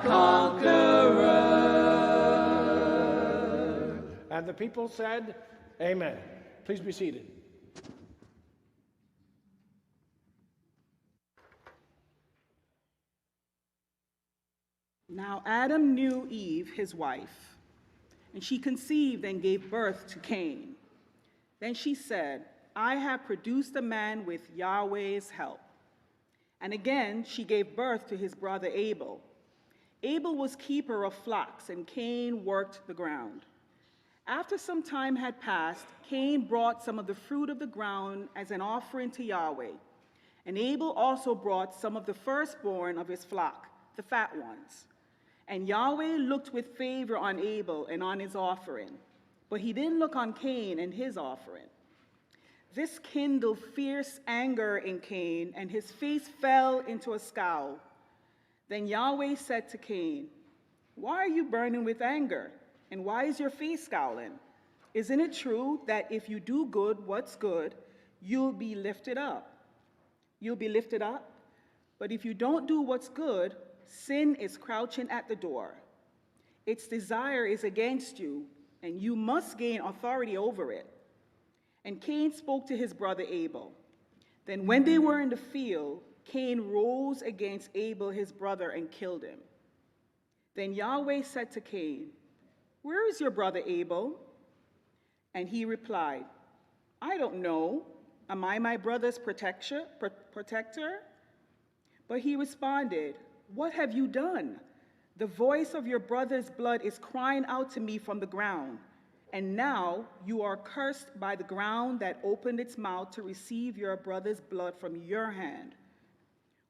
conqueror. And the people said, Amen. Please be seated. Now Adam knew Eve, his wife, and she conceived and gave birth to Cain. Then she said, I have produced a man with Yahweh's help. And again she gave birth to his brother Abel. Abel was keeper of flocks, and Cain worked the ground. After some time had passed, Cain brought some of the fruit of the ground as an offering to Yahweh. And Abel also brought some of the firstborn of his flock, the fat ones. And Yahweh looked with favor on Abel and on his offering, but he didn't look on Cain and his offering. This kindled fierce anger in Cain, and his face fell into a scowl. Then Yahweh said to Cain, Why are you burning with anger? And why is your face scowling? Isn't it true that if you do good what's good, you'll be lifted up? You'll be lifted up? But if you don't do what's good, sin is crouching at the door. Its desire is against you, and you must gain authority over it. And Cain spoke to his brother Abel. Then when they were in the field, Cain rose against Abel his brother and killed him. Then Yahweh said to Cain, Where is your brother Abel? And he replied, I don't know. Am I my brother's protector? But he responded, What have you done? The voice of your brother's blood is crying out to me from the ground. And now you are cursed by the ground that opened its mouth to receive your brother's blood from your hand.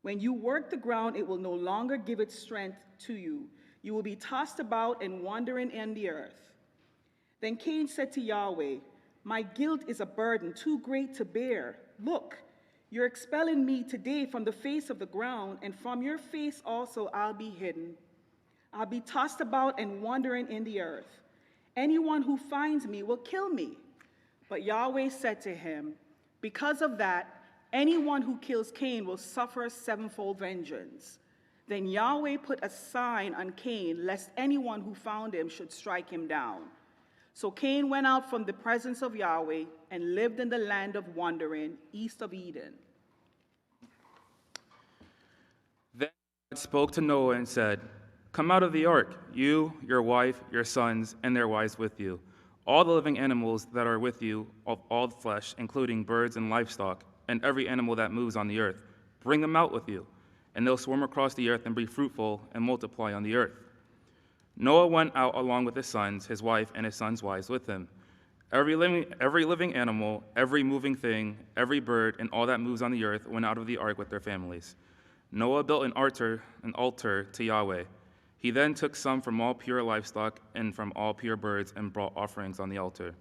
When you work the ground, it will no longer give its strength to you. You will be tossed about and wandering in the earth. Then Cain said to Yahweh, My guilt is a burden too great to bear. Look, you're expelling me today from the face of the ground, and from your face also I'll be hidden. I'll be tossed about and wandering in the earth. Anyone who finds me will kill me. But Yahweh said to him, Because of that, anyone who kills Cain will suffer sevenfold vengeance. Then Yahweh put a sign on Cain, lest anyone who found him should strike him down. So Cain went out from the presence of Yahweh and lived in the land of wandering, east of Eden. Then God spoke to Noah and said, Come out of the ark, you, your wife, your sons, and their wives with you, all the living animals that are with you, of all flesh, including birds and livestock, and every animal that moves on the earth. Bring them out with you, and they'll swarm across the earth and be fruitful and multiply on the earth. Noah went out along with his sons, his wife, and his sons' wives with him. Every living animal, every moving thing, every bird, and all that moves on the earth went out of the ark with their families. Noah built an altar to Yahweh. He then took some from all pure livestock and from all pure birds and brought offerings on the altar.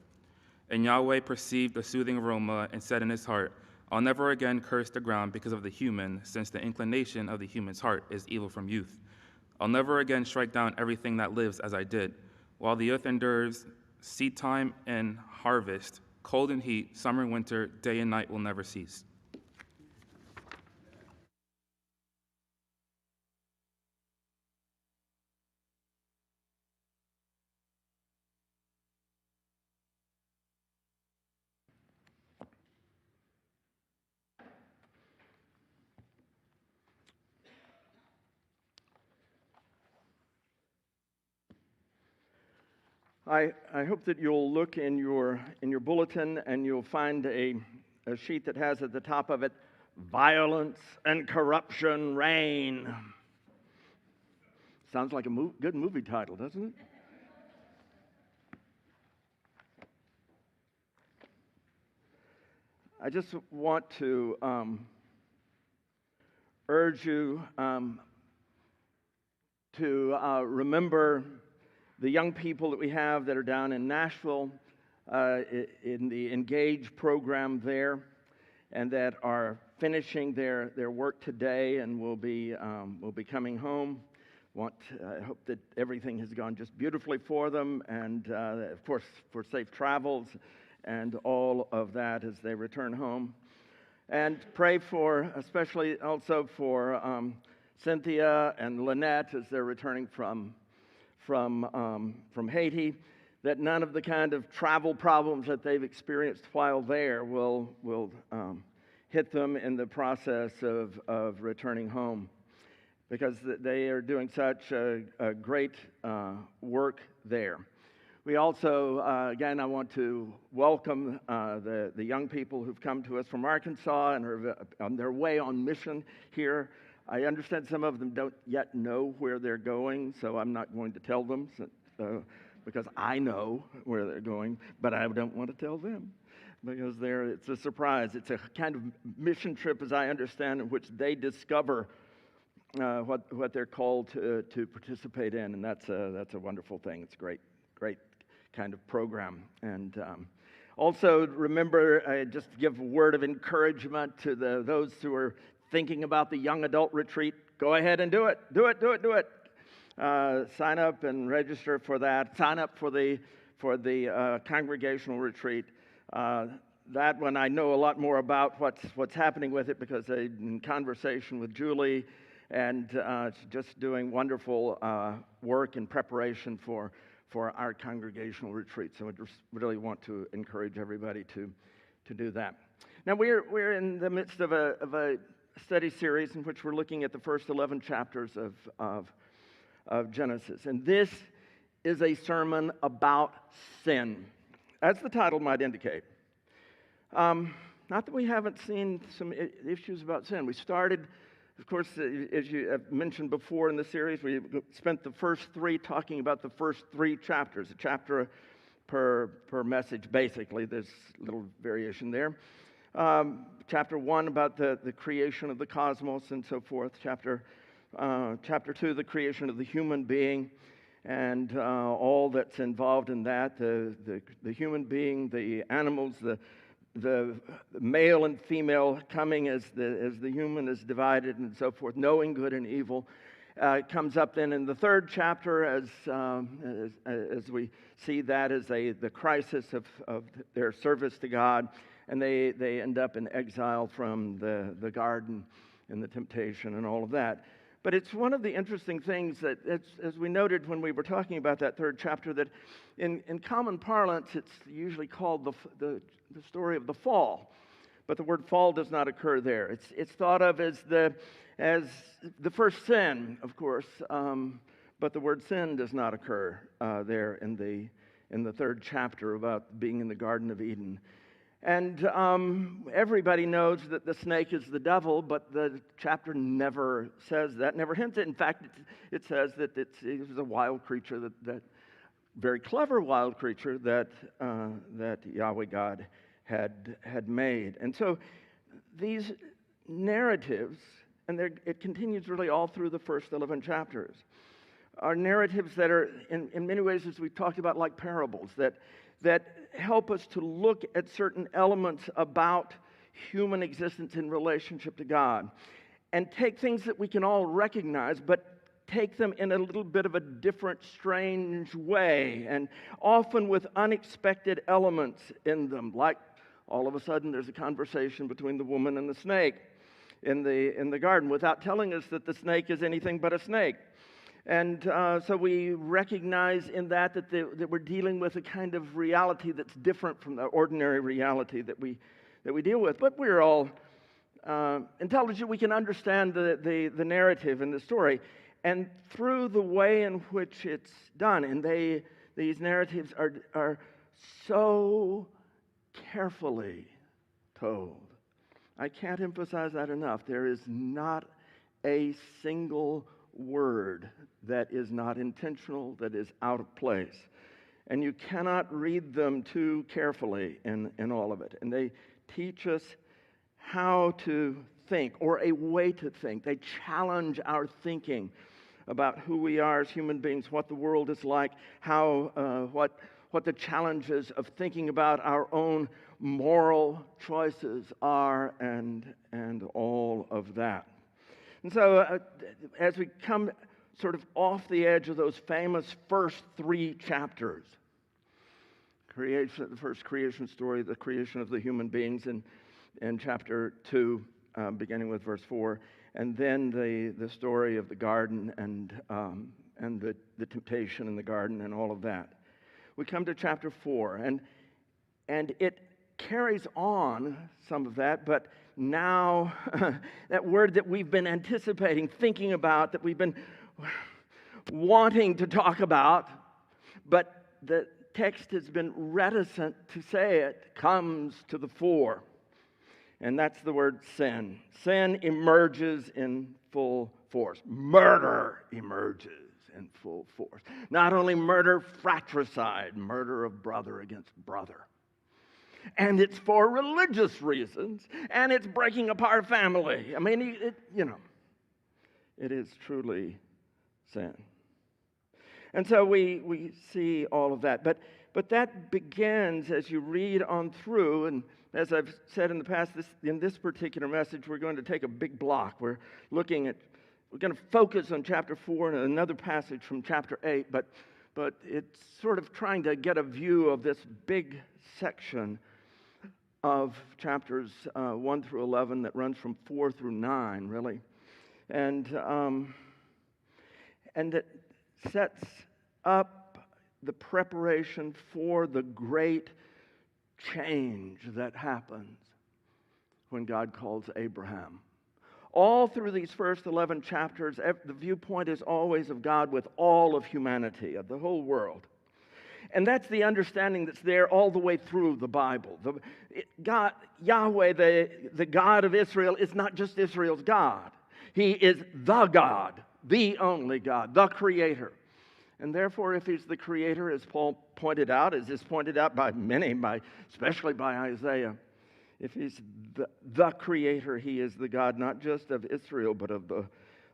And Yahweh perceived the soothing aroma and said in his heart, I'll never again curse the ground because of the human, since the inclination of the human's heart is evil from youth. I'll never again strike down everything that lives as I did. While the earth endures, seed time and harvest, cold and heat, summer and winter, day and night will never cease. I hope that you'll look in your bulletin and you'll find a sheet that has at the top of it, Violence and Corruption Reign. Sounds like a good movie title, doesn't it? I just want to urge you to remember the young people that we have that are down in Nashville in the Engage program there, and that are finishing their work today and will be coming home. I hope that everything has gone just beautifully for them, and of course for safe travels and all of that as they return home. And pray for, especially also for Cynthia and Lynette as they're returning from Haiti, that none of the kind of travel problems that they've experienced while there will hit them in the process of returning home, because they are doing such a great work there. We also, again, I want to welcome the young people who've come to us from Arkansas and are on their way on mission here. I understand some of them don't yet know where they're going, so I'm not going to tell them because I know where they're going, but I don't want to tell them because it's a surprise. It's a kind of mission trip, as I understand, in which they discover what they're called to participate in, and that's a wonderful thing. It's a great kind of program. And also remember, just give a word of encouragement to those who are thinking about the young adult retreat. Go ahead and do it. Do it. Sign up and register for that. Sign up for the congregational retreat. That one I know a lot more about what's happening with it because I'm in conversation with Julie, and just doing wonderful work in preparation for our congregational retreat. So I just really want to encourage everybody to do that. Now we're in the midst of a study series in which we're looking at the first 11 chapters of Genesis, and this is a sermon about sin, as the title might indicate. Not that we haven't seen some issues about sin. We started, of course, as you have mentioned before in the series, we spent the first three talking about the first three chapters, a chapter per message, basically. There's a little variation there. Chapter 1 about the creation of the cosmos and so forth. Chapter 2, the creation of the human being and all that's involved in that. The human being, the animals, the male and female coming as the human is divided and so forth, knowing good and evil. Comes up then in the third chapter as we see that as the crisis of their service to God, and they end up in exile from the garden and the temptation and all of that. But it's one of the interesting things that, as we noted when we were talking about that third chapter, that in common parlance it's usually called the story of the fall. But the word fall does not occur there. It's thought of as the first sin, of course, but the word sin does not occur there in the third chapter about being in the Garden of Eden. And everybody knows that the snake is the devil, but the chapter never says that, never hints it. In fact, it says that it was a wild creature, that very clever wild creature that Yahweh God had made. And so these narratives, and it continues really all through the first 11 chapters, are narratives that are, in many ways, as we've talked about, like parables, that help us to look at certain elements about human existence in relationship to God and take things that we can all recognize, but take them in a little bit of a different, strange way, and often with unexpected elements in them, like all of a sudden there's a conversation between the woman and the snake in the garden without telling us that the snake is anything but a snake. And so we recognize in that we're dealing with a kind of reality that's different from the ordinary reality that we deal with. But we're all intelligent. We can understand the narrative and the story. And through the way in which it's done, and these narratives are so carefully told. I can't emphasize that enough. There is not a single word that is not intentional, that is out of place. And you cannot read them too carefully in all of it. And they teach us how to think, or a way to think. They challenge our thinking about who we are as human beings, what the world is like, what the challenges of thinking about our own moral choices are, and all of that. And so as we come sort of off the edge of those famous first three chapters, the first creation story, the creation of the human beings in chapter 2, beginning with verse 4, and then the story of the garden and the temptation in the garden and all of that. We come to chapter 4, and it carries on some of that, but now that word that we've been anticipating, thinking about, that we've been wanting to talk about, but the text has been reticent to say it, comes to the fore. And that's the word sin. Sin emerges in full force. Murder emerges in full force. Not only murder, fratricide, murder of brother against brother. And it's for religious reasons, and it's breaking apart family. I mean, it is truly sin. And so we see all of that. But that begins as you read on through, and as I've said in the past, in this particular message, we're going to take a big block. We're going to focus on chapter 4 and another passage from chapter 8, but it's sort of trying to get a view of this big section of chapters 1 through 11 that runs from 4 through 9, really. And it sets up the preparation for the great change that happens when God calls Abraham. All through these first 11 chapters, the viewpoint is always of God with all of humanity, of the whole world. And that's the understanding that's there all the way through the Bible. Yahweh, the God of Israel, is not just Israel's God. He is the God, the only God, the Creator. And therefore, if He's the Creator, as Paul pointed out, as is pointed out by many, especially by Isaiah, if He's the Creator, He is the God not just of Israel, but of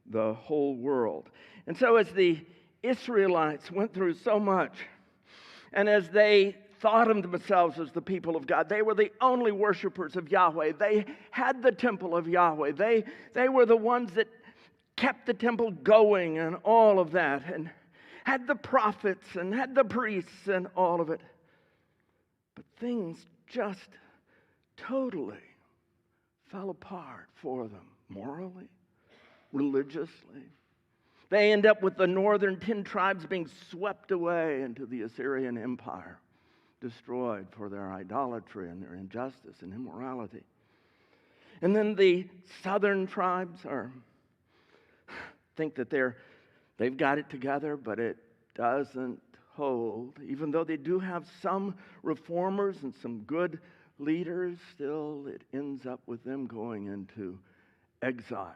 the whole world. And so as the Israelites went through so much, and as they thought of themselves as the people of God, they were the only worshipers of Yahweh. They had the temple of Yahweh. They were the ones that kept the temple going and all of that, and had the prophets and had the priests and all of it. But things just totally fell apart for them, morally, religiously. They end up with the northern 10 tribes being swept away into the Assyrian Empire, destroyed for their idolatry and their injustice and immorality. And then the southern tribes think that they've got it together, but it doesn't hold. Even though they do have some reformers and some good leaders, still it ends up with them going into exile.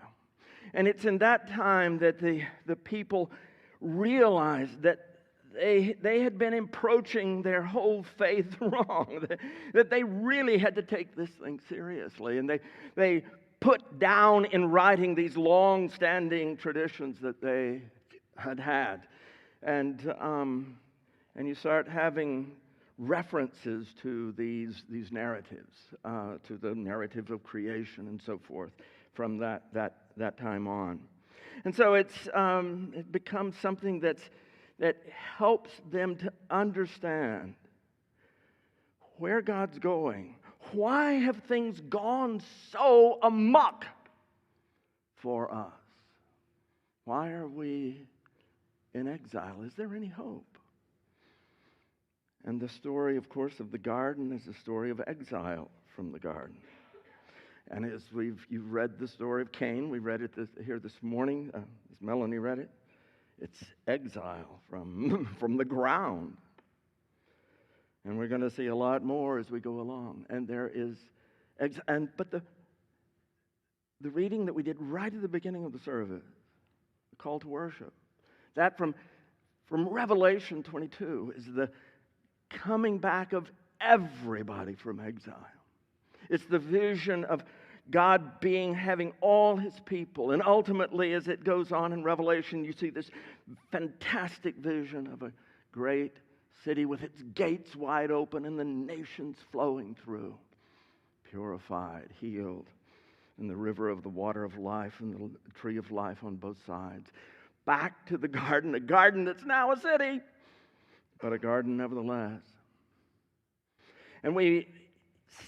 And it's in that time that the people realized that they had been approaching their whole faith wrong, that they really had to take this thing seriously. And they put down in writing these long-standing traditions that they had. And you start having references to these narratives, to the narrative of creation and so forth from that time on. And so it becomes something that helps them to understand where God's going. Why have things gone so amok for us? Why are we in exile? Is there any hope? And the story, of course, of the garden is the story of exile from the garden. And as you've read the story of Cain, we read it here this morning, as Melanie read it, it's exile from the ground. And we're going to see a lot more as we go along. And there is exile. But the reading that we did right at the beginning of the service, the call to worship, that from Revelation 22 is the coming back of everybody from exile. It's the vision of God having all His people. And ultimately, as it goes on in Revelation, you see this fantastic vision of a great city with its gates wide open and the nations flowing through, purified, healed, and the river of the water of life and the tree of life on both sides. Back to the garden, a garden that's now a city, but a garden nevertheless. And we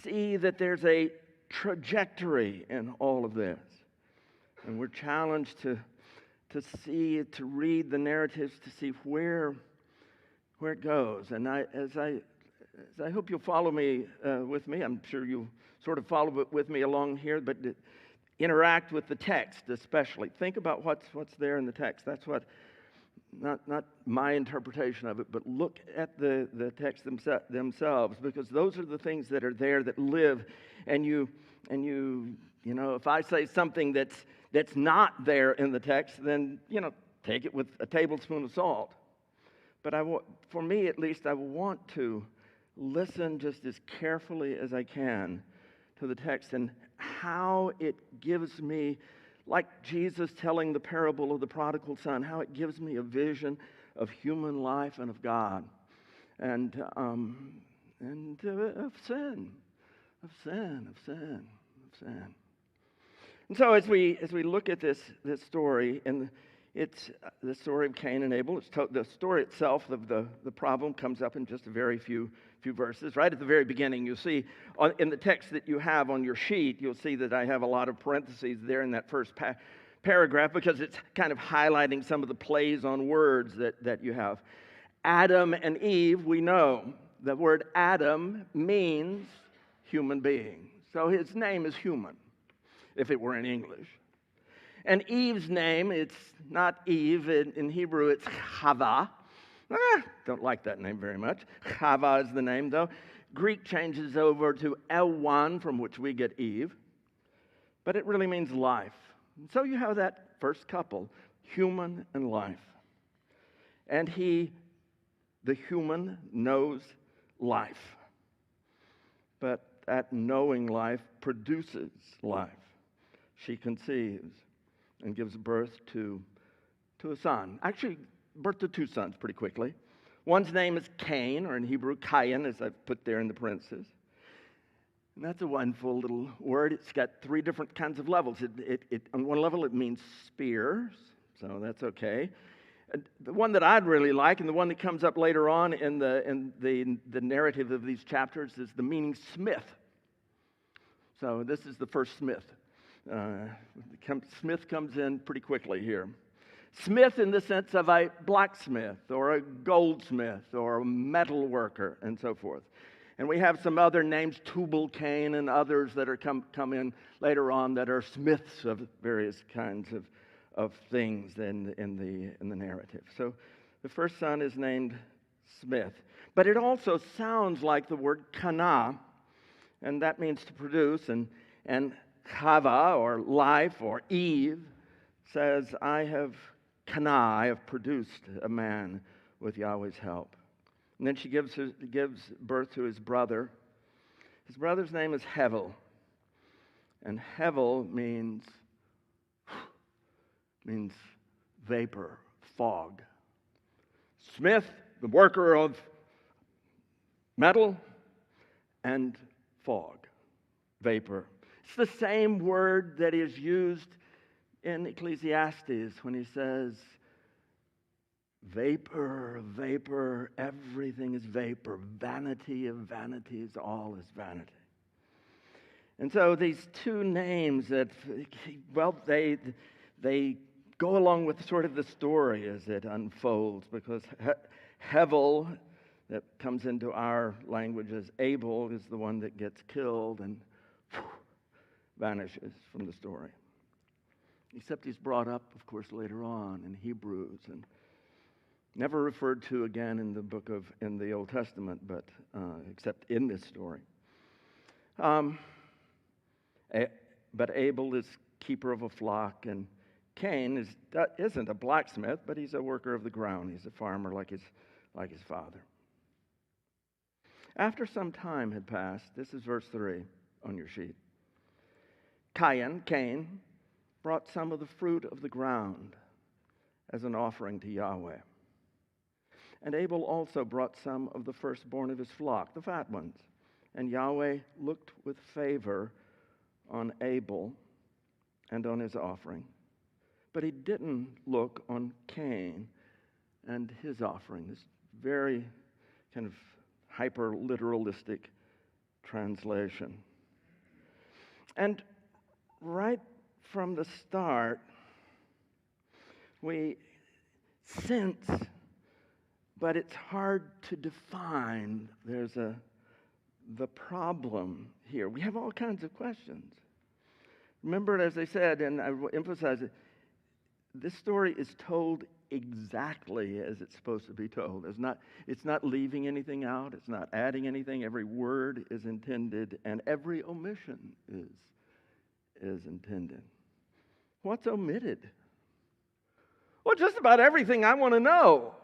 see that there's a trajectory in all of this. And we're challenged to see, to read the narratives, to see where it goes. And as I hope you'll follow me with me, I'm sure you'll sort of follow with me along here, but interact with the text especially. Think about what's there in the text. That's what, not my interpretation of it, but look at the text themselves, because those are the things that are there that live. And you know, if I say something that's not there in the text, then, take it with a tablespoon of salt. But for me at least, I want to listen just as carefully as I can to the text and how it gives me, like Jesus telling the parable of the prodigal son, how it gives me a vision of human life and of God, and of sin. And so as we look at this story, and it's the story of Cain and Abel. The story itself of the problem comes up in just a very few verses. Right at the very beginning, you'll see in the text that you have on your sheet, you'll see that I have a lot of parentheses there in that first paragraph, because it's kind of highlighting some of the plays on words that you have. Adam and Eve, we know the word Adam means human being. So his name is human, if it were in English. And Eve's name, it's not Eve. In Hebrew, it's Chava. Don't like that name very much. Chava is the name, though. Greek changes over to Elwan, from which we get Eve. But it really means life. And so you have that first couple, human and life. And the human, knows life. But that knowing life produces life. She conceives and gives birth to a son. Actually, birth to two sons pretty quickly. One's name is Cain, or in Hebrew, Cain, as I've put there in the parentheses. And that's a wonderful little word. It's got three different kinds of levels. On one level, it means spears, so that's okay. The one that I'd really like, and the one that comes up later on in the narrative of these chapters, is the meaning smith. So this is the first smith. Smith comes in pretty quickly here. Smith in the sense of a blacksmith or a goldsmith or a metal worker and so forth. And we have some other names, Tubal Cain and others that are come in later on that are smiths of various kinds of things in the narrative. So the first son is named Smith. But it also sounds like the word kana, and that means to produce, and Chava, or life, or Eve, says, I have produced a man with Yahweh's help. And then she gives birth to his brother. His brother's name is Hevel. And Hevel means vapor, fog. Smith, the worker of metal, and fog, vapor. It's the same word that is used in Ecclesiastes when he says, vapor, everything is vapor. Vanity of vanities, all is vanity. And so these two names that, well, they go along with sort of the story as it unfolds, because Hevel, that comes into our language as Abel, is the one that gets killed and vanishes from the story. Except he's brought up, of course, later on in Hebrews and never referred to again in the Old Testament, but except in this story. But Abel is keeper of a flock, and Cain isn't a blacksmith, but he's a worker of the ground. He's a farmer like his father. After some time had passed, this is verse 3 on your sheet. Cain, brought some of the fruit of the ground as an offering to Yahweh. And Abel also brought some of the firstborn of his flock, the fat ones. And Yahweh looked with favor on Abel and on his offering. But he didn't look on Cain and his offering. This very kind of hyper-literalistic translation. And right from the start, we sense, but it's hard to define. There's the problem here. We have all kinds of questions. Remember, as I said, and I will emphasize it, this story is told exactly as it's supposed to be told. It's not leaving anything out. It's not adding anything. Every word is intended, and every omission is intended. What's omitted? Well, just about everything I want to know.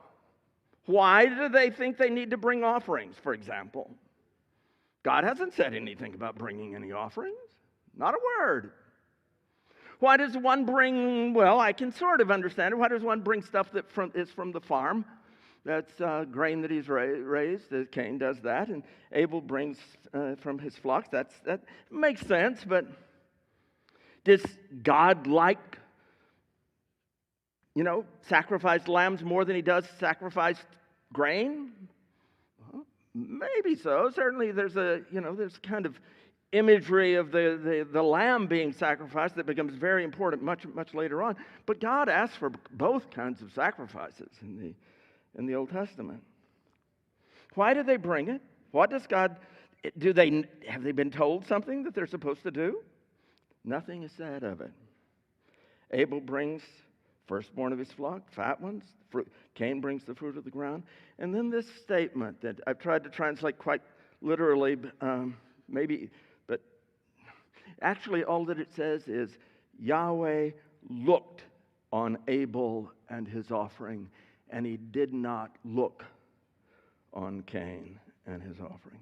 Why do they think they need to bring offerings, for example? God hasn't said anything about bringing any offerings. Not a word. Why does one bring, well, I can sort of understand it. Why does one bring stuff that is from the farm? That's grain that he's raised. Cain does that, and Abel brings from his flocks. That makes sense, but does God like, sacrificed lambs more than he does sacrificed grain? Well, maybe so. Certainly there's there's kind of imagery of the lamb being sacrificed that becomes very important much later on. But God asks for both kinds of sacrifices in the Old Testament. Why do they bring it? What does God have they been told something that they're supposed to do? Nothing is said of it. Abel brings firstborn of his flock, fat ones. Cain brings the fruit of the ground. And then this statement that I've tried to translate quite literally, but actually all that it says is Yahweh looked on Abel and his offering, and he did not look on Cain and his offering.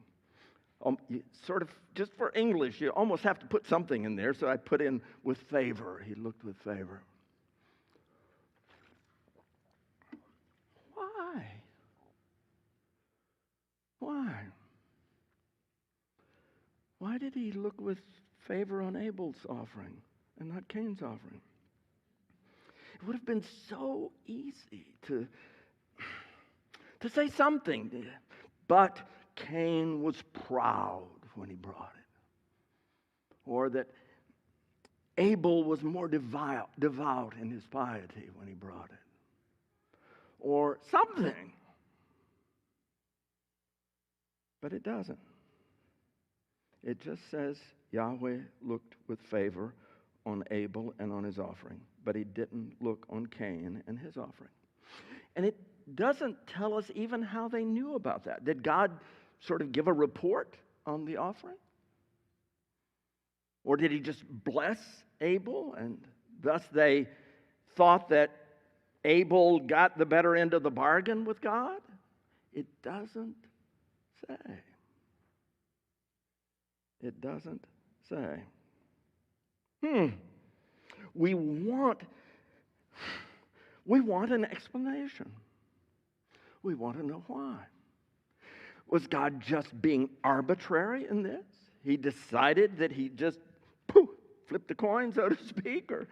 Sort of, just for English, you almost have to put something in there, so I put in with favor. He looked with favor. Why? Why did he look with favor on Abel's offering and not Cain's offering? It would have been so easy to say something, but Cain was proud when he brought it. Or that Abel was more devout in his piety when he brought it. Or something. But it doesn't. It just says Yahweh looked with favor on Abel and on his offering, but he didn't look on Cain and his offering. And it doesn't tell us even how they knew about that. Did God sort of give a report on the offering? Or did he just bless Abel, and thus they thought that Abel got the better end of the bargain with God? It doesn't say. It doesn't say. We want an explanation. We want to know why. Was God just being arbitrary in this? He decided that he just flipped the coin, so to speak, or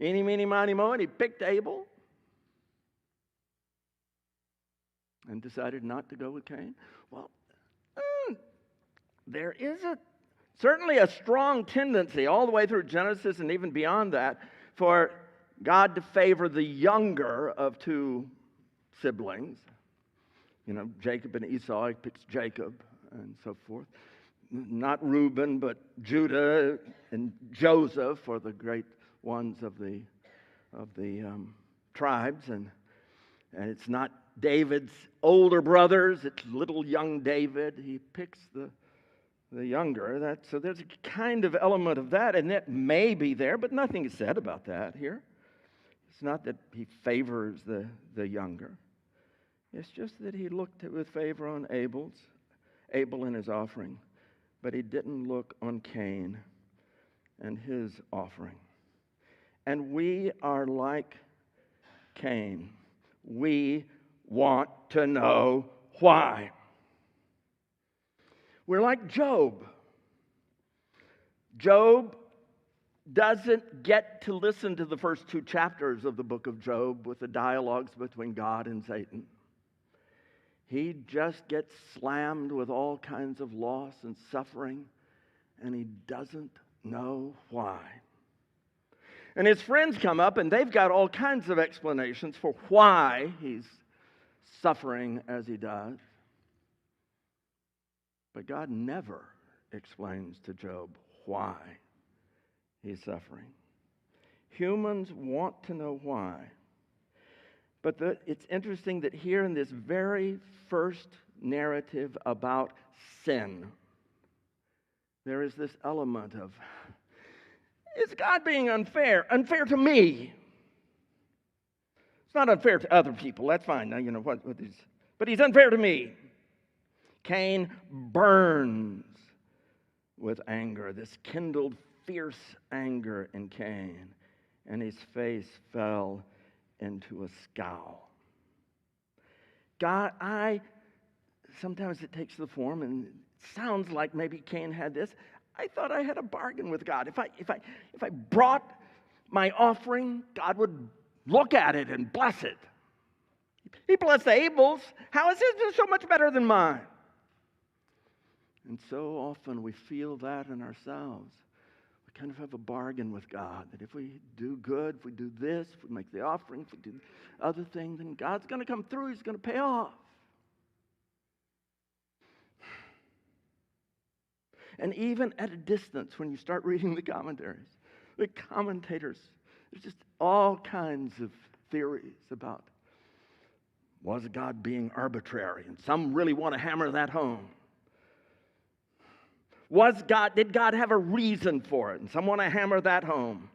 eeny, meeny, miny, moe, and he picked Abel and decided not to go with Cain? Well, there is certainly a strong tendency all the way through Genesis and even beyond that for God to favor the younger of two siblings. Jacob and Esau, he picks Jacob and so forth. Not Reuben, but Judah and Joseph are the great ones of the tribes. And it's not David's older brothers, it's little young David. He picks the younger. So there's a kind of element of that, and that may be there, but nothing is said about that here. It's not that he favors the younger. It's just that he looked with favor on Abel and his offering, but he didn't look on Cain and his offering. And we are like Cain. We want to know why. We're like Job. Job doesn't get to listen to the first 2 chapters of the book of Job with the dialogues between God and Satan. He just gets slammed with all kinds of loss and suffering, and he doesn't know why. And his friends come up, and they've got all kinds of explanations for why he's suffering as he does. But God never explains to Job why he's suffering. Humans want to know why. But it's interesting that here in this very first narrative about sin, there is this element of, is God being unfair? Unfair to me. It's not unfair to other people. That's fine. Now, but he's unfair to me. Cain burns with anger. This kindled fierce anger in Cain. And his face fell into a scowl. God, sometimes it takes the form, and it sounds like maybe Cain had this. I thought I had a bargain with God. If I brought my offering, God would look at it and bless it. He blessed Abel's. How is his so much better than mine? And so often we feel that in ourselves. We kind of have a bargain with God that if we do good, if we do this, if we make the offering, if we do other things, then God's going to come through. He's going to pay off. And even at a distance, when you start reading the commentators, there's just all kinds of theories about, was God being arbitrary? And some really want to hammer that home. Did God have a reason for it? And some want to hammer that home.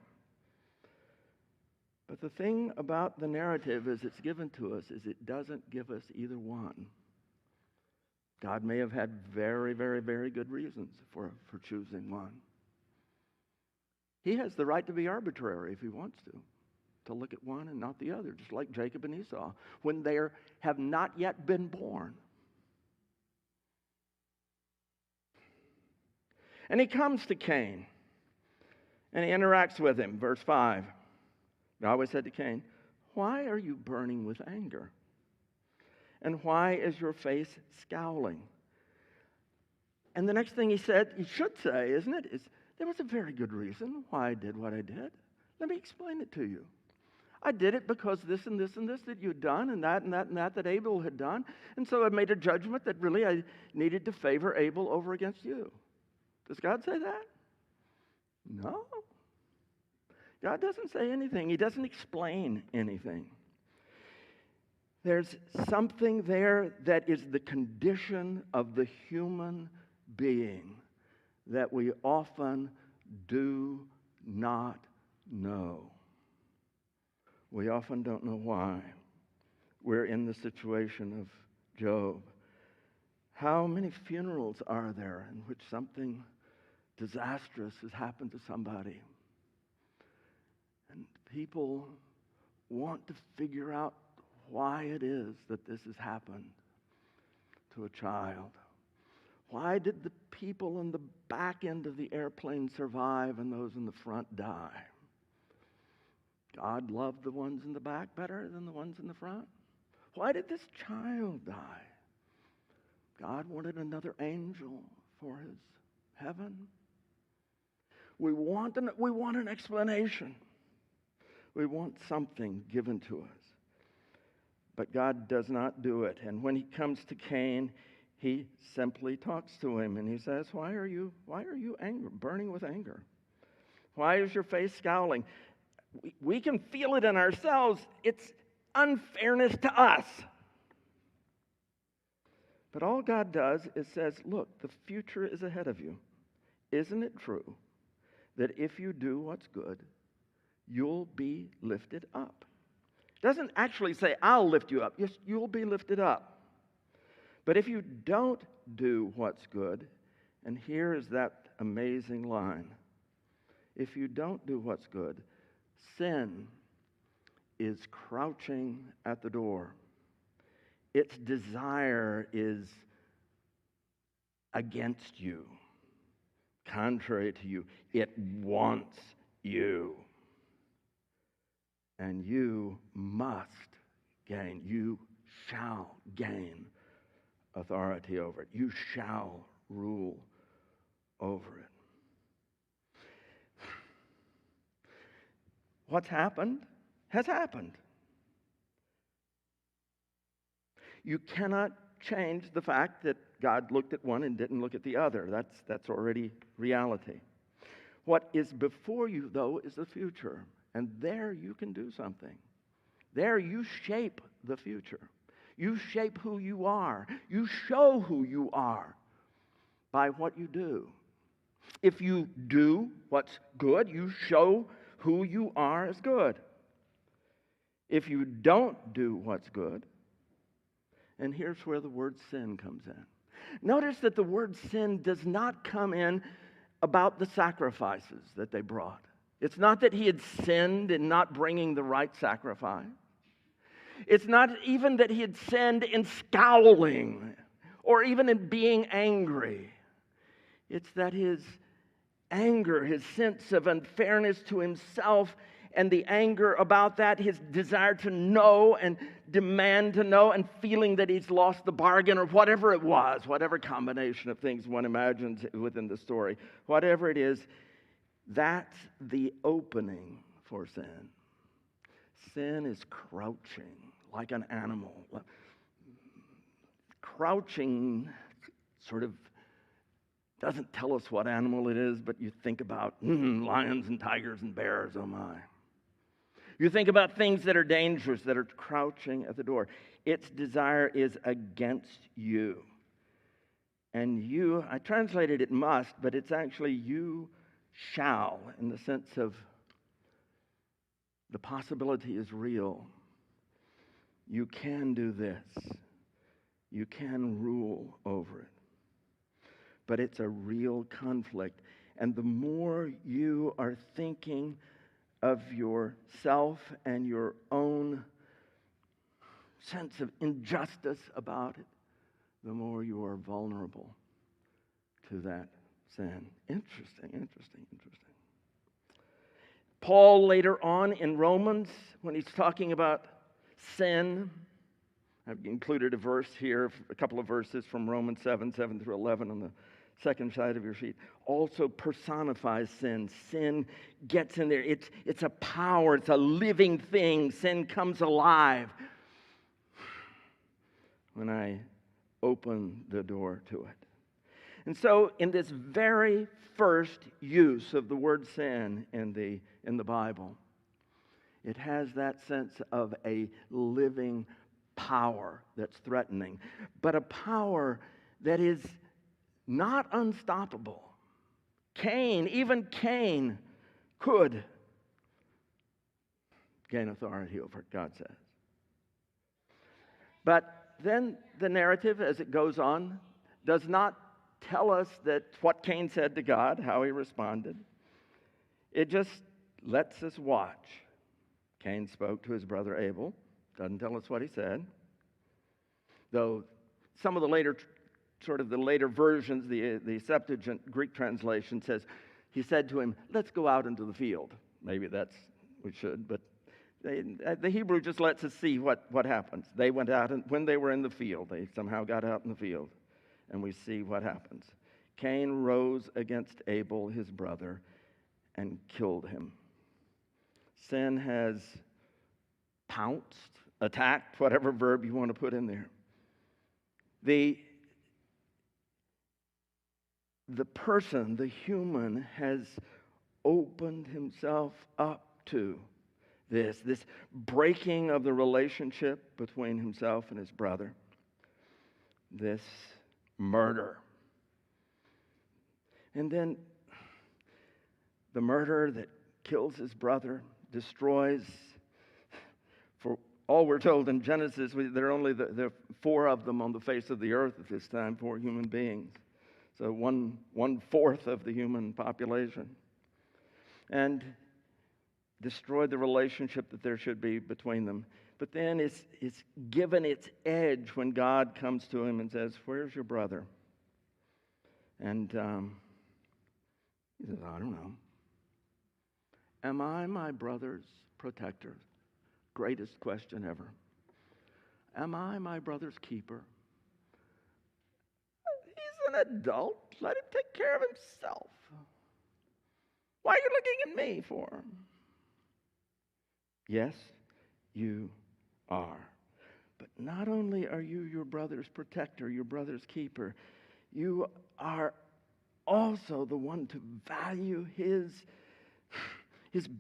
But the thing about the narrative as it's given to us is it doesn't give us either one. God may have had very, very, very good reasons for choosing one. He has the right to be arbitrary if he wants to look at one and not the other, just like Jacob and Esau, when they have not yet been born. And he comes to Cain, and he interacts with him. Verse 5, Yahweh said to Cain, "Why are you burning with anger? And why is your face scowling?" And the next thing he should say, isn't it, is there was a very good reason why I did what I did. Let me explain it to you. I did it because this and this and this that you'd done, and that and that and that Abel had done. And so I made a judgment that really I needed to favor Abel over against you. Does God say that? No. God doesn't say anything. He doesn't explain anything. There's something there that is the condition of the human being that we often do not know. We often don't know why we're in the situation of Job. How many funerals are there in which something disastrous has happened to somebody? And people want to figure out why it is that this has happened to a child. Why did the people in the back end of the airplane survive and those in the front die? God loved the ones in the back better than the ones in the front? Why did this child die? God wanted another angel for his heaven. We want an explanation. We want something given to us. But God does not do it. And when he comes to Cain, he simply talks to him and he says, why are you angry, burning with anger? Why is your face scowling? We can feel it in ourselves. It's unfairness to us. But all God does is says, look, the future is ahead of you. Isn't it true that if you do what's good, you'll be lifted up? It doesn't actually say, I'll lift you up. Yes, you'll be lifted up. But if you don't do what's good, and here is that amazing line, if you don't do what's good, sin is crouching at the door. Its desire is against you, contrary to you. It wants you. And you must gain, you shall gain authority over it. You shall rule over it. what's happened has happened. You cannot change the fact that God looked at one and didn't look at the other. That's already reality. What is before you, though, is the future. And there you can do something. There you shape the future. You shape who you are. You show who you are by what you do. If you do what's good, you show who you are as good. If you don't do what's good, and here's where the word sin comes in. Notice that the word sin does not come in about the sacrifices that they brought. It's not that he had sinned in not bringing the right sacrifice. It's not even that he had sinned in scowling or even in being angry. It's that his anger, his sense of unfairness to himself, and the anger about that, his desire to know and demand to know, and feeling that he's lost the bargain, or whatever it was, whatever combination of things one imagines within the story, whatever it is, that's the opening for sin. Sin is crouching like an animal. Crouching sort of doesn't tell us what animal it is, but you think about lions and tigers and bears, oh my. You think about things that are dangerous, that are crouching at the door. Its desire is against you. And you, I translated it must, but it's actually you shall, in the sense of the possibility is real. You can do this. You can rule over it. But it's a real conflict. And the more you are thinking of yourself and your own sense of injustice about it, the more you are vulnerable to that sin. Interesting. Paul later on in Romans, when he's talking about sin, I've included a verse here, a couple of verses from Romans 7 through 11 on the second side of your sheet, also personifies sin. Sin gets in there. It's a power. It's a living thing. Sin comes alive when I open the door to it. And so in this very first use of the word sin in the Bible, it has that sense of a living power that's threatening, but a power that is not unstoppable. Even Cain could gain authority over it, God says. But then the narrative, as it goes on, does not tell us that what Cain said to God, how he responded. It just lets us watch. Cain spoke to his brother Abel. Doesn't tell us what he said. Though some of the later versions, the Septuagint Greek translation says, he said to him, let's go out into the field. Maybe we should, but the Hebrew just lets us see what happens. They went out, and when they were in the field, they somehow got out in the field, and we see what happens. Cain rose against Abel, his brother, and killed him. Sin has pounced, attacked, whatever verb you want to put in there. The person, the human, has opened himself up to this breaking of the relationship between himself and his brother, this murder. And then the murder that kills his brother, destroys, for all we're told in Genesis, there are only the 4 of them on the face of the earth at this time, 4 human beings. So 1/4 of the human population. And destroyed the relationship that there should be between them. But then it's given its edge when God comes to him and says, where's your brother? And he says, I don't know. Am I my brother's protector? Greatest question ever. Am I my brother's keeper? He's an adult. Let him take care of himself. Why are you looking at me for? Yes, you are. But not only are you your brother's protector, your brother's keeper, you are also the one to value his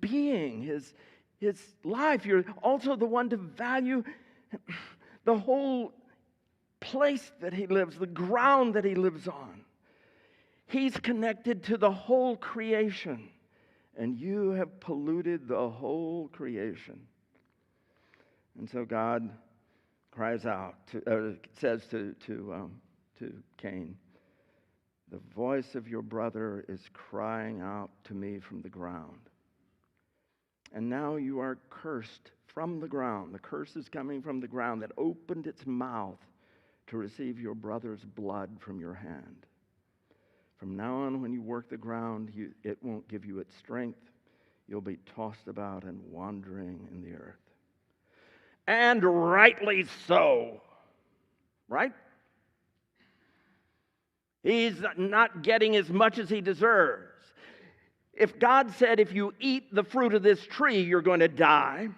being, his life. You're also the one to value the whole place that he lives, the ground that he lives on. He's connected to the whole creation, and you have polluted the whole creation. And so God cries out, says to Cain, "The voice of your brother is crying out to me from the ground. And now you are cursed from the ground." The curse is coming from the ground that opened its mouth to receive your brother's blood from your hand. From now on, when you work the ground, it won't give you its strength. You'll be tossed about and wandering in the earth. And rightly so. Right? He's not getting as much as he deserves. If God said, if you eat the fruit of this tree, you're going to die,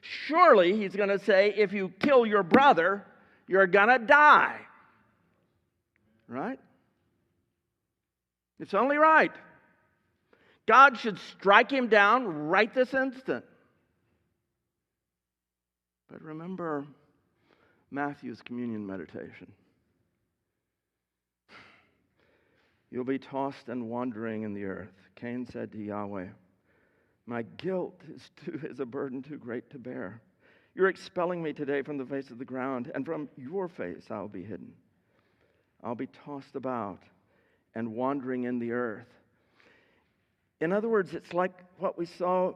surely he's going to say, if you kill your brother, you're going to die. Right? It's only right. God should strike him down right this instant. But remember Matthew's communion meditation. You'll be tossed and wandering in the earth. Cain said to Yahweh, my guilt is a burden too great to bear. You're expelling me today from the face of the ground, and from your face I'll be hidden. I'll be tossed about and wandering in the earth. In other words, it's like what we saw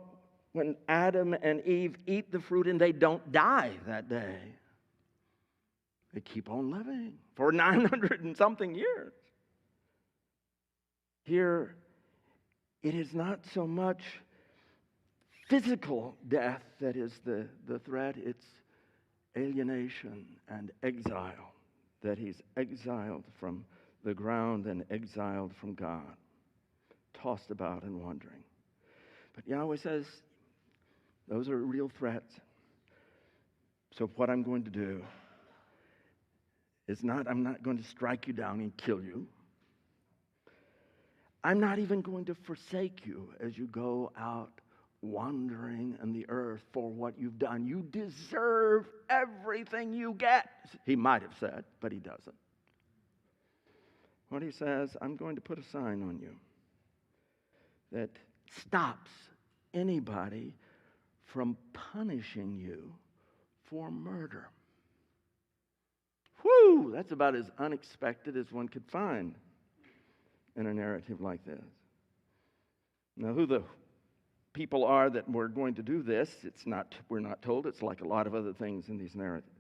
when Adam and Eve eat the fruit and they don't die that day. They keep on living for 900 and something years. Here, it is not so much physical death that is the threat. It's alienation and exile, that he's exiled from the ground and exiled from God, tossed about and wandering. But Yahweh says, those are real threats. So what I'm going to do is I'm not going to strike you down and kill you. I'm not even going to forsake you as you go out wandering in the earth for what you've done. You deserve everything you get. He might have said, but he doesn't. What he says, I'm going to put a sign on you that stops anybody from punishing you for murder. Whew, that's about as unexpected as one could find in a narrative like this. Now, who the people are that we're going to do this, we're not told. It's like a lot of other things in these narratives.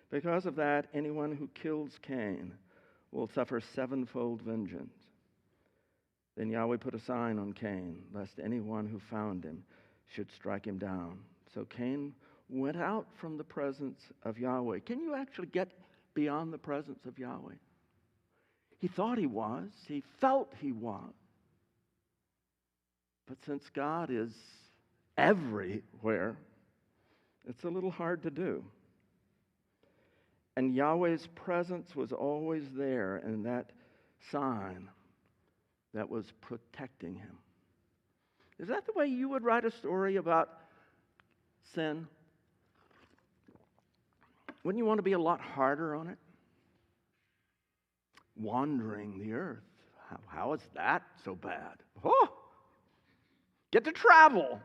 Because of that, anyone who kills Cain will suffer sevenfold vengeance. Then Yahweh put a sign on Cain, lest anyone who found him should strike him down. So Cain went out from the presence of Yahweh. Can you actually get beyond the presence of Yahweh? He thought he was. He felt he was. But since God is everywhere, it's a little hard to do. And Yahweh's presence was always there in that sign that was protecting him. Is that the way you would write a story about sin? Wouldn't you want to be a lot harder on it? Wandering the earth. How is that so bad? Oh, get to travel.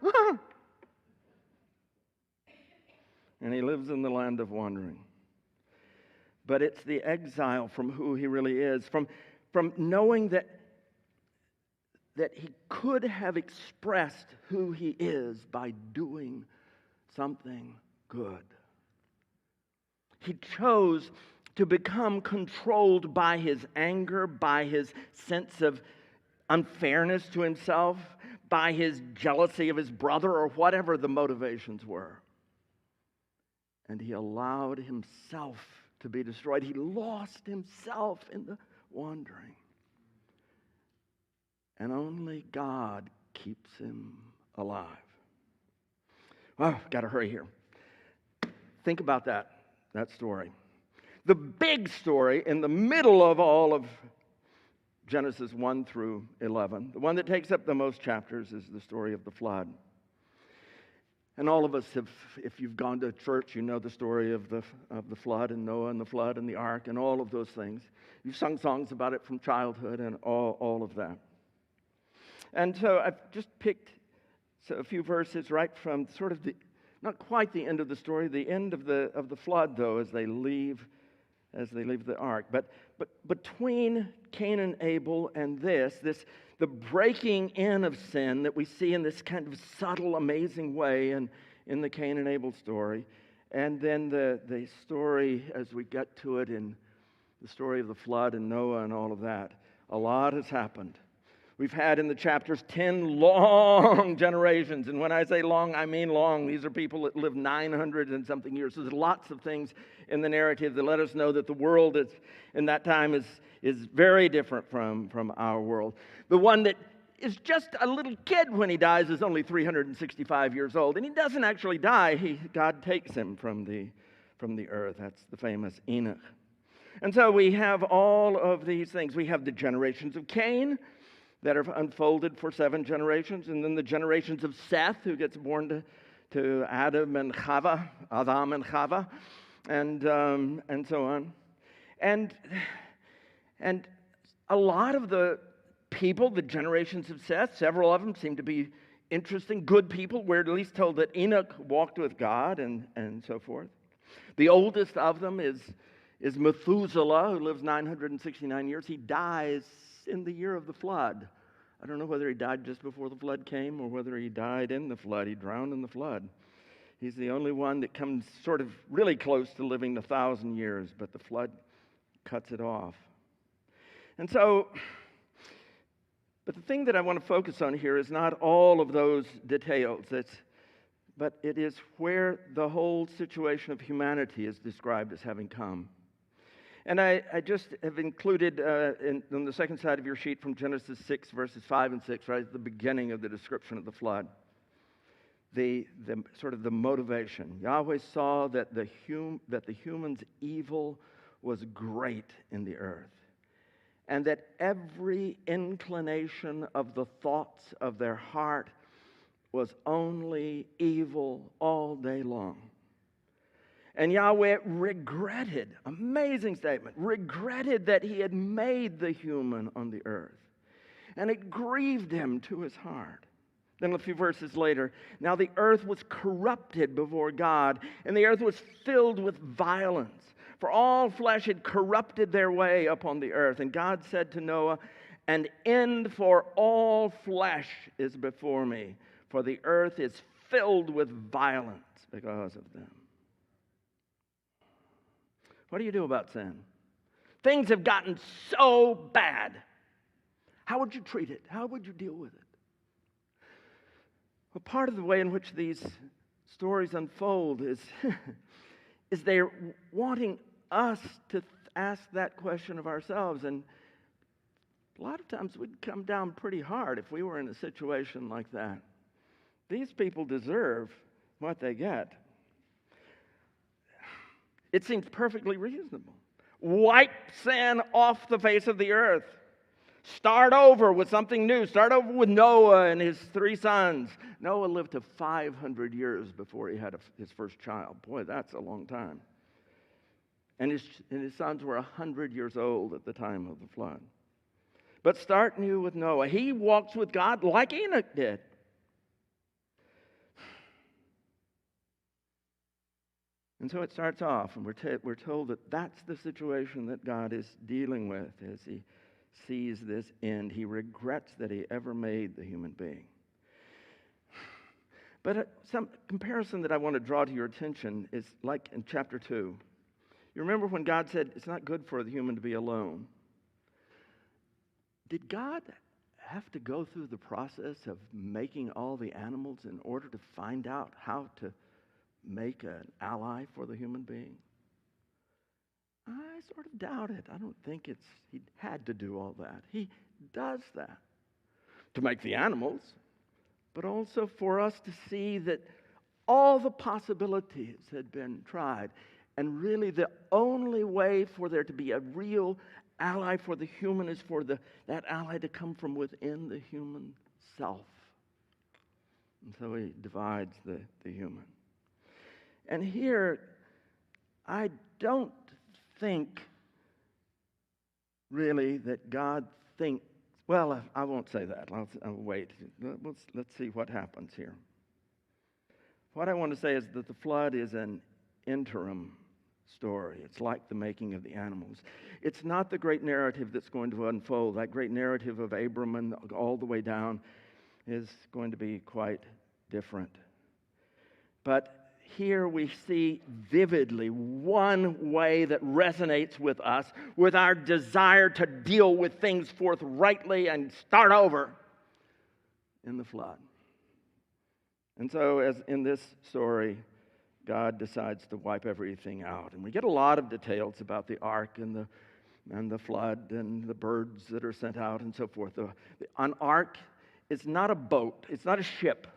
And he lives in the land of wandering. But it's the exile from who he really is, from knowing that he could have expressed who he is by doing something good. He chose to become controlled by his anger, by his sense of unfairness to himself, by his jealousy of his brother, or whatever the motivations were. And he allowed himself to be destroyed. He lost himself in the wandering. And only God keeps him alive. Oh, got to hurry here. Think about that story. The big story in the middle of all of Genesis 1 through 11, the one that takes up the most chapters, is the story of the flood. And all of us have, if you've gone to church, you know the story of the flood and Noah and the flood and the ark and all of those things. You've sung songs about it from childhood and all of that. And so I've just picked a few verses right from sort of not quite the end of the story, the end of the flood, though, as they leave the ark. But between Cain and Abel and the breaking in of sin that we see in this kind of subtle, amazing way in the Cain and Abel story, and then the story as we get to it in the story of the flood and Noah and all of that, a lot has happened. We've had in the chapters 10 long generations, and when I say long, I mean long. These are people that live 900 and something years. So there's lots of things in the narrative that let us know that the world in that time is very different from our world. The one that is just a little kid when he dies is only 365 years old, and he doesn't actually die. God takes him from the earth. That's the famous Enoch. And so we have all of these things. We have the generations of Cain that are unfolded for 7 generations, and then the generations of Seth, who gets born to Adam and Chava, and so on. And a lot of the people, the generations of Seth, several of them seem to be interesting, good people. We're at least told that Enoch walked with God and so forth. The oldest of them is Methuselah, who lives 969 years. He dies in the year of the flood. I don't know whether he died just before the flood came or whether he died in the flood. He drowned in the flood. He's the only one that comes sort of really close to living 1,000 years, but the flood cuts it off. And so, but the thing that I want to focus on here is not all of those details, but it is where the whole situation of humanity is described as having come. And I just have included on the second side of your sheet from Genesis 6, verses 5 and 6, right at the beginning of the description of the flood, the sort of the motivation. Yahweh saw that the human's evil was great in the earth, and that every inclination of the thoughts of their heart was only evil all day long. And Yahweh regretted, amazing statement, regretted that he had made the human on the earth. And it grieved him to his heart. Then a few verses later, now the earth was corrupted before God, and the earth was filled with violence. For all flesh had corrupted their way upon the earth. And God said to Noah, an end for all flesh is before me, for the earth is filled with violence because of them. What do you do about sin? Things have gotten so bad. How would you treat it? How would you deal with it? Well, part of the way in which these stories unfold is they're wanting us to ask that question of ourselves. And a lot of times we'd come down pretty hard if we were in a situation like that. These people deserve what they get. It seems perfectly reasonable. Wipe sin off the face of the earth. Start over with something new. Start over with Noah and his 3 sons. Noah lived to 500 years before he had his first child. Boy, that's a long time. And his sons were 100 years old at the time of the flood. But start new with Noah. He walks with God like Enoch did. And so it starts off, and we're told that that's the situation that God is dealing with as he sees this end. He regrets that he ever made the human being. But some comparison that I want to draw to your attention is like in chapter 2. You remember when God said it's not good for the human to be alone? Did God have to go through the process of making all the animals in order to find out how to make an ally for the human being? I sort of doubt it. I don't think he had to do all that. He does that to make the animals. but also for us to see that all the possibilities had been tried. And really the only way for there to be a real ally for the human is for that ally to come from within the human self. And so he divides the human. And here, I don't think really that God thinks, well, I won't say that. I'll wait. Let's see what happens here. What I want to say is that the flood is an interim story. It's like the making of the animals. It's not the great narrative that's going to unfold. That great narrative of Abram and all the way down is going to be quite different. But here we see vividly one way that resonates with us, with our desire to deal with things forthrightly and start over in the flood. And so, as in this story, God decides to wipe everything out. And we get a lot of details about the ark and the flood and the birds that are sent out and so forth. An ark is not a boat. It's not a ship.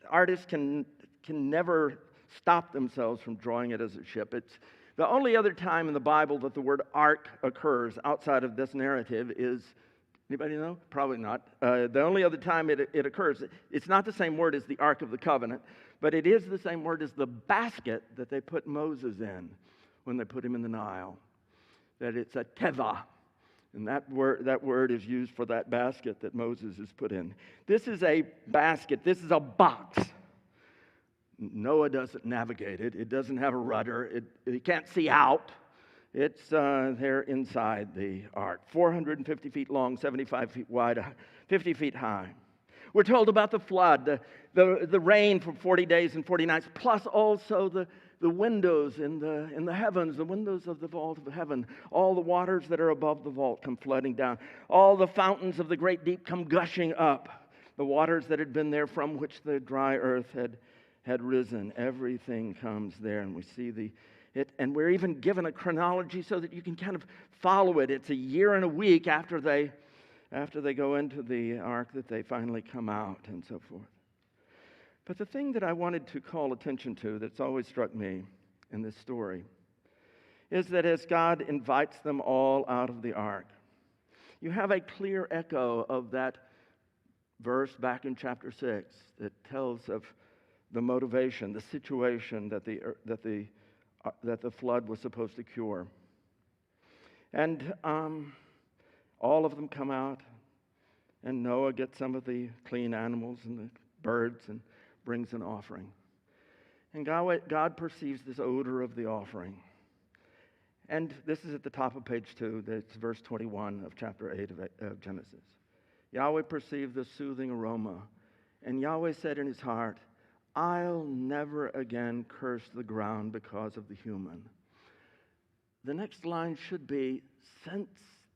Artists can never stop themselves from drawing it as a ship. It's the only other time in the Bible that the word ark occurs outside of this narrative is, anybody know? Probably not. The only other time it occurs, it's not the same word as the Ark of the Covenant, but it is the same word as the basket that they put Moses in when they put him in the Nile. That it's a teva. And that word is used for that basket that Moses is put in. This is a basket. This is a box. Noah doesn't navigate it. It doesn't have a rudder. He can't see out. It's there inside the ark. 450 feet long, 75 feet wide, 50 feet high. We're told about the flood, the rain for 40 days and 40 nights, plus also the windows in the heavens, the windows of the vault of heaven. All the waters that are above the vault come flooding down. All the fountains of the great deep come gushing up. The waters that had been there from which the dry earth had risen. Everything comes there, and we see it. And we're even given a chronology so that you can kind of follow it. It's a year and a week after they go into the ark that they finally come out and so forth. But the thing that I wanted to call attention to that's always struck me in this story is that as God invites them all out of the ark, you have a clear echo of that verse back in chapter 6 that tells of the motivation, the situation that the flood was supposed to cure. And all of them come out, and Noah gets some of the clean animals and the birds and brings an offering. And God perceives this odor of the offering. And this is at the top of page 2. That's verse 21 of chapter 8 of Genesis. Yahweh perceived the soothing aroma, and Yahweh said in his heart, I'll never again curse the ground because of the human. The next line should be, since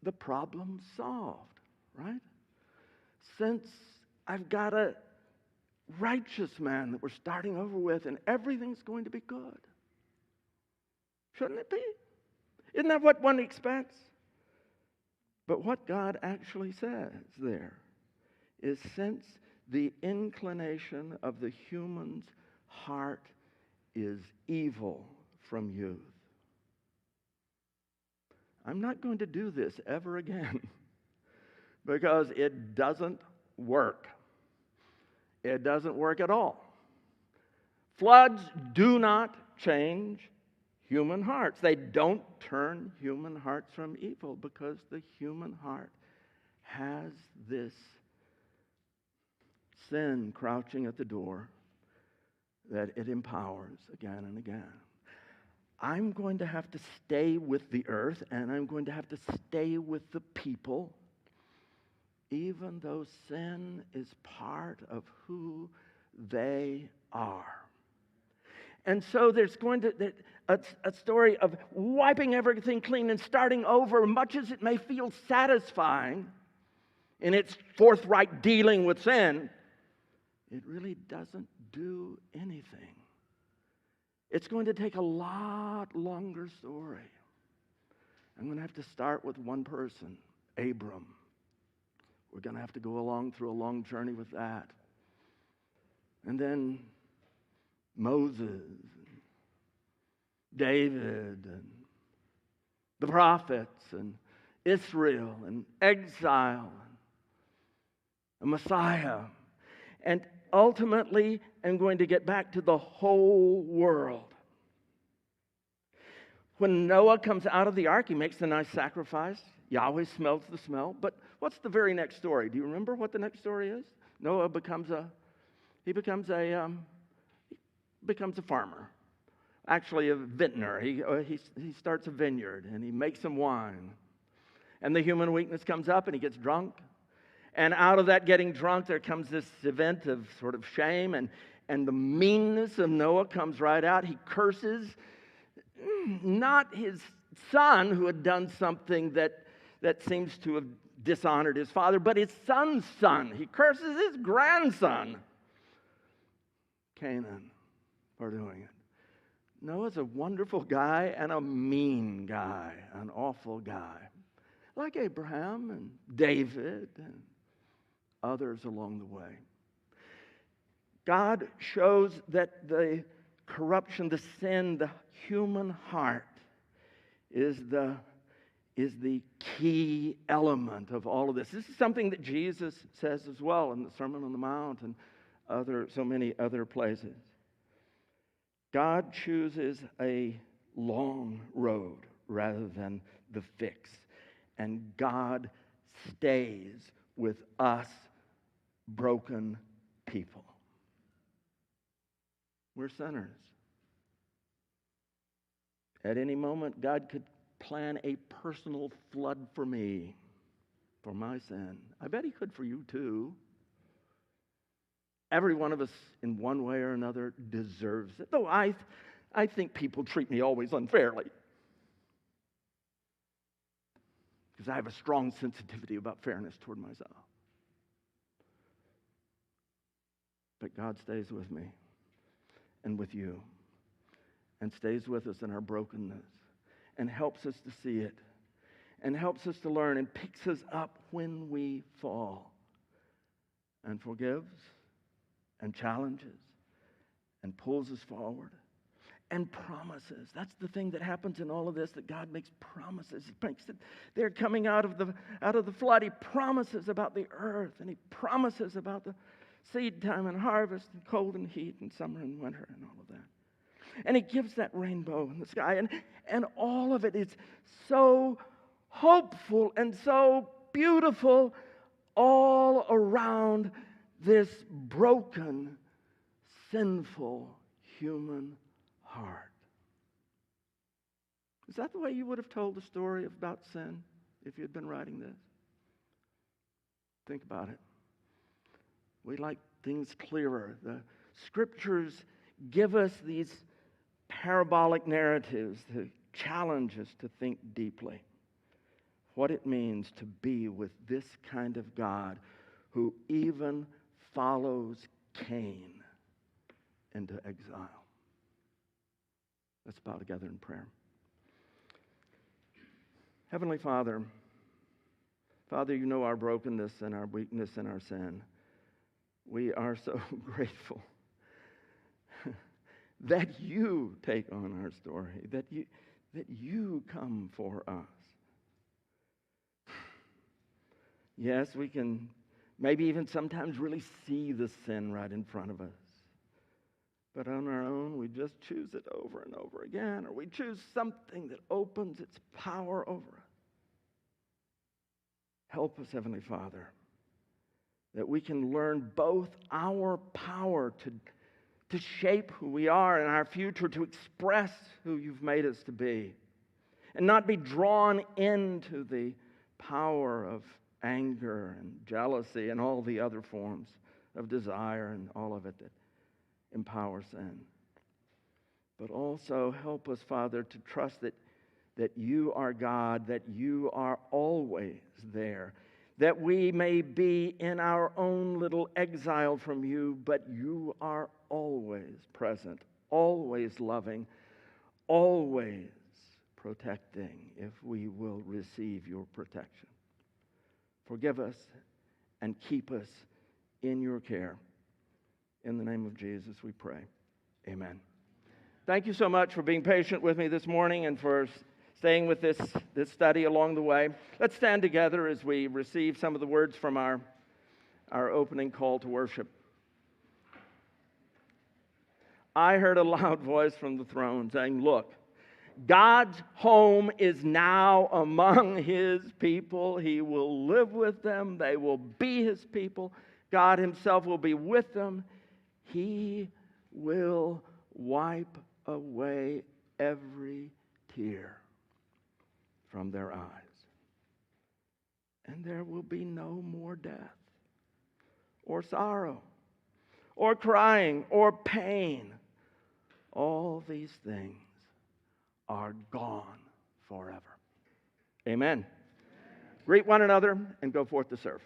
the problem's solved, right? Since I've got a righteous man that we're starting over with and everything's going to be good. Shouldn't it be? Isn't that what one expects? But what God actually says there is, since the inclination of the human's heart is evil from youth, I'm not going to do this ever again because it doesn't work. It doesn't work at all. Floods do not change human hearts. They don't turn human hearts from evil because the human heart has this sin crouching at the door that it empowers again and again. I'm going to have to stay with the earth, and I'm going to have to stay with the people, even though sin is part of who they are. And so there's going to be a story of wiping everything clean and starting over, much as it may feel satisfying in its forthright dealing with sin. It really doesn't do anything. It's going to take a lot longer story. I'm going to have to start with one person, Abram. We're going to have to go through a long journey with that. And then Moses, David, and the prophets, and Israel, and exile, and a Messiah. And ultimately, I'm going to get back to the whole world. When Noah comes out of the ark, he makes a nice sacrifice. Yahweh smells the smell. But what's the very next story? Do you remember what the next story is? Noah becomes a farmer. Actually, a vintner. He starts a vineyard, and he makes some wine. And the human weakness comes up, and he gets drunk. And out of that getting drunk, there comes this event of sort of shame, and the meanness of Noah comes right out. He curses not his son, who had done something that seems to have dishonored his father, but his son's son. He curses his grandson, Canaan, for doing it. Noah's a wonderful guy and a mean guy, an awful guy, like Abraham and David and others along the way. God shows that the corruption, the sin, the human heart is the key element of all of this. This is something that Jesus says as well in the Sermon on the Mount and so many other places. God chooses a long road rather than the fix. And God stays with us broken people. We're sinners. At any moment, God could plan a personal flood for me, for my sin. I bet he could for you too. Every one of us, in one way or another, deserves it. Though I think people treat me always unfairly. Because I have a strong sensitivity about fairness toward myself. But God stays with me and with you, and stays with us in our brokenness, and helps us to see it, and helps us to learn, and picks us up when we fall, and forgives, and challenges, and pulls us forward, and promises. That's the thing that happens in all of this, that God makes promises. He makes it, they're coming out of the flood. He promises about the earth, and he promises about the seed time and harvest and cold and heat and summer and winter and all of that. And he gives that rainbow in the sky. And all of it is so hopeful and so beautiful all around this broken, sinful human heart. Is that the way you would have told the story about sin if you had been writing this? Think about it. We like things clearer. The scriptures give us these parabolic narratives to challenge us to think deeply what it means to be with this kind of God who even follows Cain into exile. Let's bow together in prayer. Heavenly Father, you know our brokenness and our weakness and our sin. We are so grateful that you take on our story, that you come for us. Yes, we can maybe even sometimes really see the sin right in front of us. But on our own, we just choose it over and over again, or we choose something that opens its power over us. Help us, Heavenly Father, that we can learn both our power to shape who we are and our future, to express who you've made us to be, and not be drawn into the power of anger and jealousy and all the other forms of desire and all of it that empowers sin. But also help us, Father, to trust that you are God, that you are always there, that we may be in our own little exile from you, but you are always present, always loving, always protecting if we will receive your protection. Forgive us and keep us in your care. In the name of Jesus, we pray. Amen. Thank you so much for being patient with me this morning and for staying with this study along the way. Let's stand together as we receive some of the words from our opening call to worship. I heard a loud voice from the throne saying, "Look, God's home is now among his people. He will live with them. They will be his people. God himself will be with them. He will wipe away every tear from their eyes. And there will be no more death, or sorrow, or crying, or pain. All these things are gone forever." Amen. Greet one another and go forth to serve.